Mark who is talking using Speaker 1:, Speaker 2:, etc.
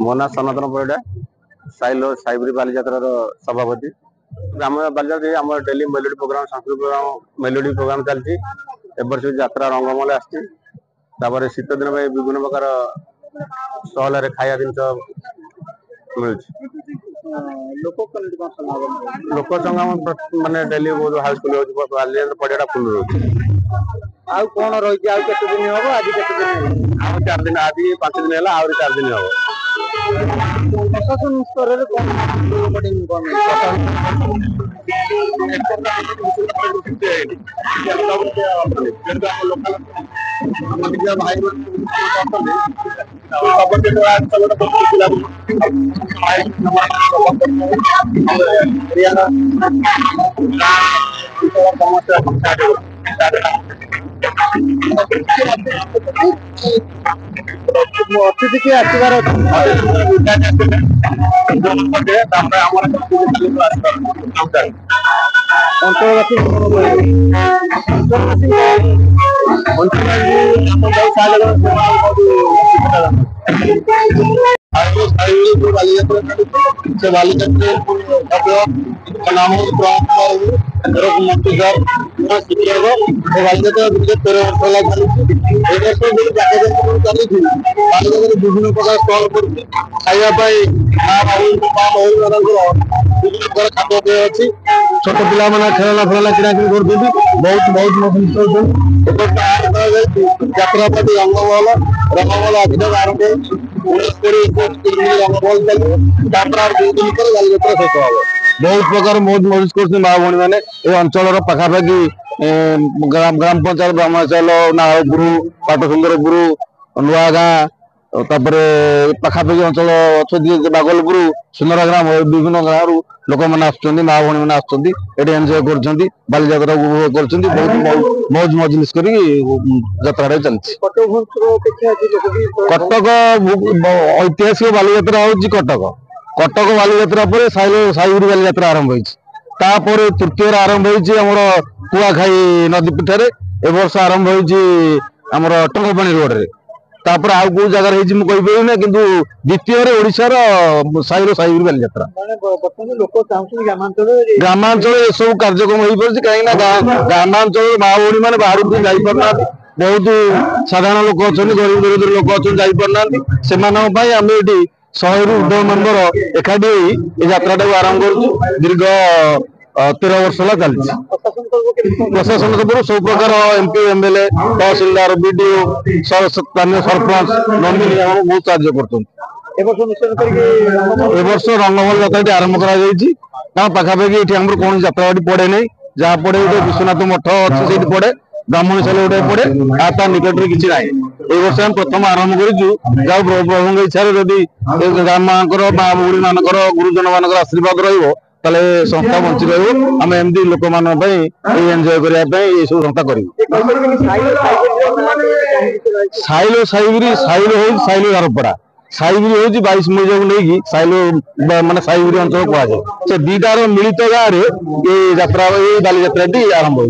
Speaker 1: मो ना सनातन परिडा साइलो साइबरी बालीजात्रार सभापति ग्राम बालीजात्रा आम डेली मेलोडी प्रोग्राम सांस्कृतिक प्रोग्राम मेलोडी प्रोग्राम चलती एवर्ष यात्रा रंगमल आसपर शीत दिन में विभिन्न प्रकार स्टल खाया जिन मिल लोक संगम माने डेली बहुत हाउसफुल हो बालीजात्रा पड़िया फुल रोज
Speaker 2: आउ कौन रही आज केते दिन हम आज केते दिन
Speaker 1: आउ 4 दिन आज 5 दिन है और 4 दिन हम
Speaker 2: प्रशासन स्तर रे अतिथि के आसबार विभिन्न प्रकार स्टल कर खावाई विभिन्न प्रकार खाद्य अच्छी छोट पिला खेलना फेलना किणाकिणी कर बहुत बहुत यात्रा पार्टी रंगमहल अधिक आरंभ रंगमहल चलिए 2 दिन पर बालीजात्रा शेष हम बहुत प्रकार मौज मौज कर माँ भाई मैंने ये अंचल पखापाखि ग्राम पंचायत ब्रह्मचाल नाहपुर पाटसुंदरपुर नुआ गाँ पखापाखि अंचल अच्छे बागलपुर सुंदरा ग्राम विभिन्न गाँव लोक मैंने आसुच्च माँ भाई मैंने आसुच्च एंजय कर बालीजात्रा उपभोग कर बहुत मौज मजलिस कर यात्रा चलती कटक ऐतिहासिक बालीजात्रा हूँ कटक कटक बालीजात्रा पर साइबरी बालीजात्रा आरंभ होपर तृतीय आरंभ होमर कुआखाई नदी पीठर ए वर्ष आरंभ होमर टंगपाणी रोड रे तापर आउ को जगह कहीपर ना कि द्वितीय ओडार साइबरी बालीजात्रा ग्रामांचल ये सब कार्यक्रम हो पार्टी कहीं ग्रामांचल माँ भाई मैंने बाहर को जापारना बहुत साधारण लोक अच्छा गरीब दरिद्र लोक अच्छा से आम ये 100 रु ऊर्ध्व मेम्बर एकाठी यात्रा आरंभ कर दीर्घ 13 वर्ष है चलती प्रशासन तरफ सब प्रकार एमपी एमएलए तहसिलदार बीडीओ स्थानीय सरपंच नंदी बहुत साहय कर रंगमहल यात्रा आरंभ कर पाखापाखि ये कौन यात्रा पड़े नहीं जहाँ पड़े विश्वनाथ मठ अच्छे पड़े ब्राह्मणी शाला गोटे पड़े ता निकट में किसी ना वर्ष आम प्रथम आरंभ कर प्रभु इच्छा जदि ग्राम माँ बुढ़ी मान गुरुजन मान आशीर्वाद रे संस्था बंची रम एमती लोक एंजय करने सब संस्था कर साइलो साइबरी साइलो हो साइलो झारपड़ा साइबरी हूँ 22 मईजा को लेकिन साइलो माने साइबरी अंचल कहुए से 2टार मिलित गाँव में ये यात्रा बालीजात्रा आरंभ हो